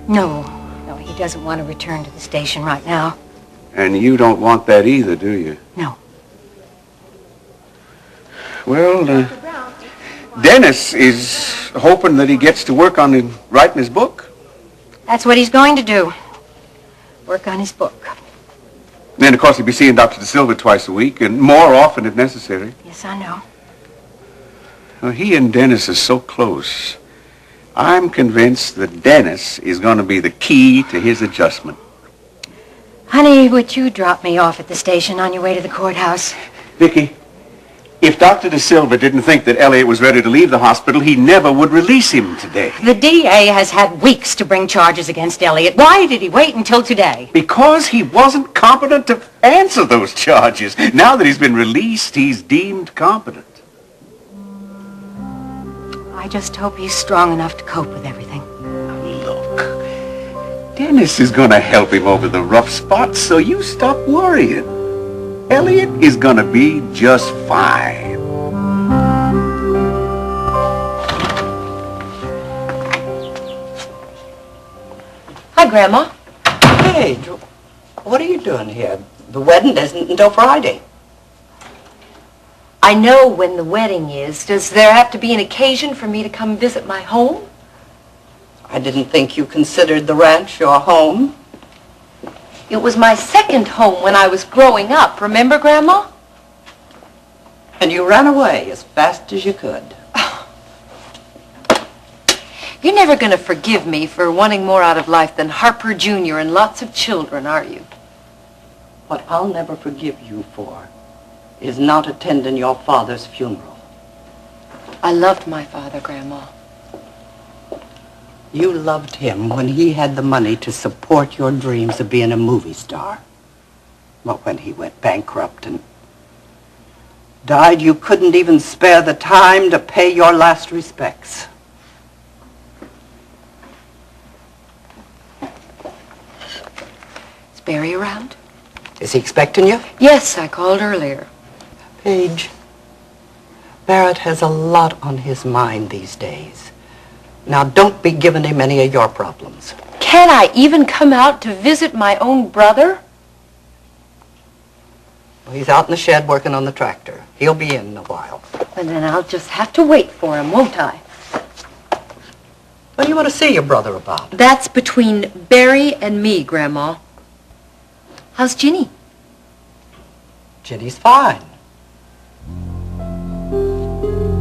No, he doesn't want to return to the station right now. And you don't want that either, do you? No. Well, Dennis is hoping that he gets to work on writing his book. That's what he's going to do. Work on his book. Then, of course, he'll be seeing Dr. De Silva twice a week, and more often if necessary. Yes, I know. Well, he and Dennis are so close. I'm convinced that Dennis is going to be the key to his adjustment. Honey, would you drop me off at the station on your way to the courthouse? Vicky, if Dr. De Silva didn't think that Elliot was ready to leave the hospital, he never would release him today. The DA has had weeks to bring charges against Elliot. Why did he wait until today? Because he wasn't competent to answer those charges. Now that he's been released, he's deemed competent. I just hope he's strong enough to cope with everything. Look, Dennis is going to help him over the rough spots, so you stop worrying. Elliot is going to be just fine. Hi, Grandma. Hey, what are you doing here? The wedding isn't until Friday. I know when the wedding is. Does there have to be an occasion for me to come visit my home? I didn't think you considered the ranch your home. It was my second home when I was growing up. Remember, Grandma? And you ran away as fast as you could. You're never going to forgive me for wanting more out of life than Harper Jr. and lots of children, are you? What I'll never forgive you for is not attending your father's funeral. I loved my father, Grandma. You loved him when he had the money to support your dreams of being a movie star. But when he went bankrupt and died, you couldn't even spare the time to pay your last respects. Is Barry around? Is he expecting you? Yes, I called earlier. Paige, Barrett has a lot on his mind these days. Now, don't be giving him any of your problems. Can I even come out to visit my own brother? Well, he's out in the shed working on the tractor. He'll be in a while. And then I'll just have to wait for him, won't I? What do you want to see your brother about? That's between Barry and me, Grandma. How's Ginny? Ginny's fine.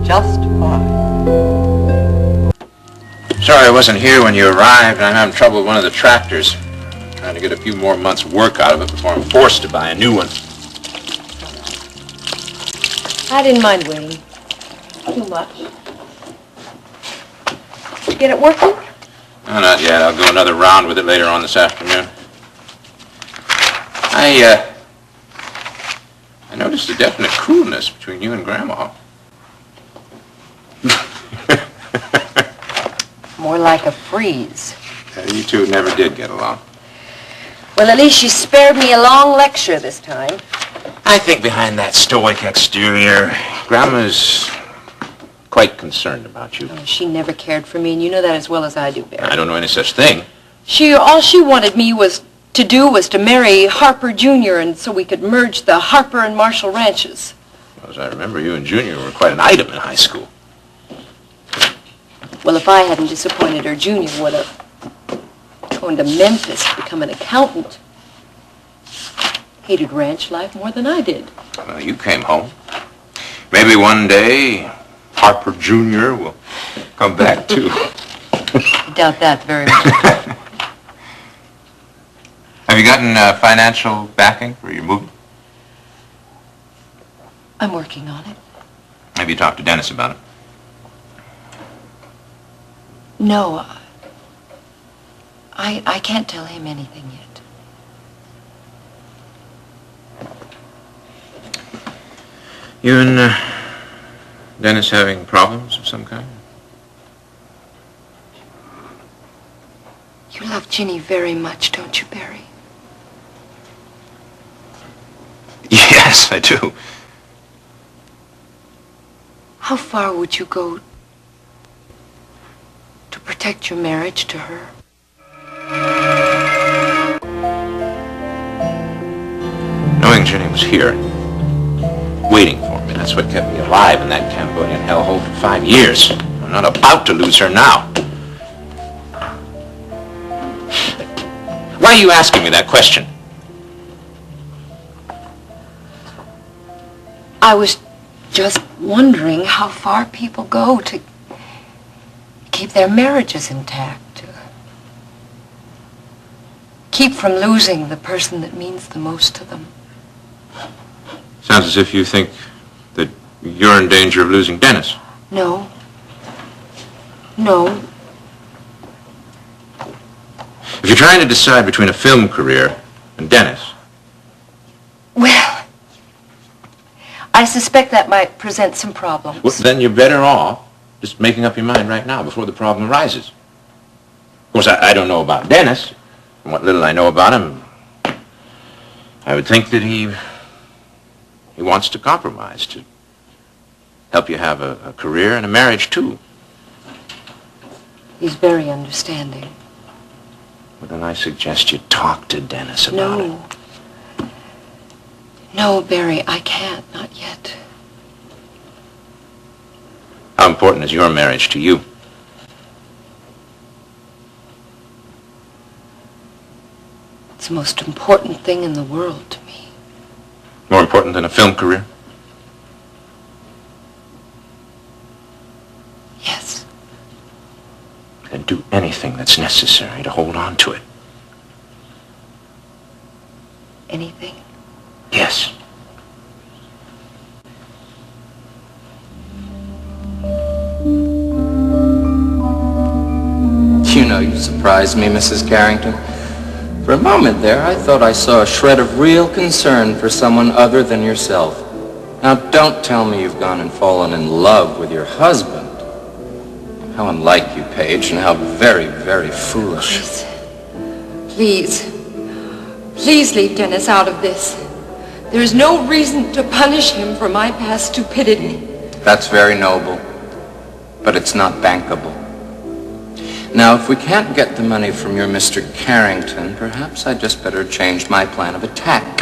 Just fine. Sorry I wasn't here when you arrived. I'm having trouble with one of the tractors. Trying to get a few more months' work out of it before I'm forced to buy a new one. I didn't mind waiting. Too much. Did you get it working? No, not yet. I'll go another round with it later on this afternoon. I noticed a definite coolness between you and Grandma. More like a freeze. You two never did get along. Well, at least you spared me a long lecture this time. I think behind that stoic exterior, Grandma's quite concerned about you. Oh, she never cared for me, and you know that as well as I do, Barry. I don't know any such thing. All she wanted me to do was to marry Harper Jr., and so we could merge the Harper and Marshall ranches. Well, as I remember, you and Junior were quite an item in high school. Well, if I hadn't disappointed her, Junior would have gone to Memphis to become an accountant. Hated ranch life more than I did. Well, you came home. Maybe one day Harper Jr. will come back, too. I doubt that very much. Have you gotten financial backing for your movie? I'm working on it. Have you talked to Dennis about it? No, I can't tell him anything yet. You and Dennis having problems of some kind? You love Ginny very much, don't you, Barry? Yes, I do. How far would you go to protect your marriage to her? knowing Jenny was here, waiting for me, that's what kept me alive in that Cambodian hellhole for 5 years. I'm not about to lose her now. Why are you asking me that question? I was just wondering how far people go to keep their marriages intact, to keep from losing the person that means the most to them. Sounds as if you think that you're in danger of losing Dennis. No. No. If you're trying to decide between a film career and Dennis, Well, I suspect that might present some problems. well, then you're better off just making up your mind right now before the problem arises. Of course, I don't know about Dennis. From what little I know about him, I would think that he wants to compromise, to help you have a career and a marriage, too. He's very understanding. Well, then I suggest you talk to Dennis about it. No. No, Barry, I can't. Not yet. How important is your marriage to you? It's the most important thing in the world to me. More important than a film career? Yes. Then do anything that's necessary to hold on to it. Anything? Yes. You know, you surprised me, Mrs. Carrington. For a moment there, I thought I saw a shred of real concern for someone other than yourself. Now, don't tell me you've gone and fallen in love with your husband. How unlike you, Paige, and how very, very foolish. Please. Please leave Dennis out of this. There is no reason to punish him for my past stupidity. That's very noble, but it's not bankable. Now, if we can't get the money from your Mr. Carrington, perhaps I'd just better change my plan of attack.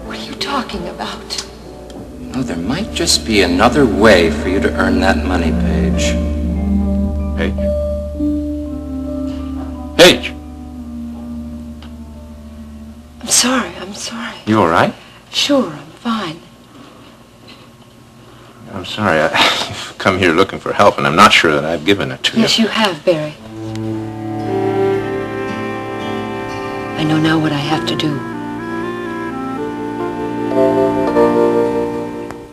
What are you talking about? Oh, there might just be another way for you to earn that money, Paige. Paige? Paige! I'm sorry. You all right? Sure, I'm fine. I'm sorry. I've come here looking for help, and I'm not sure that I've given it to you. Yes, you have, Barry. I know now what I have to do.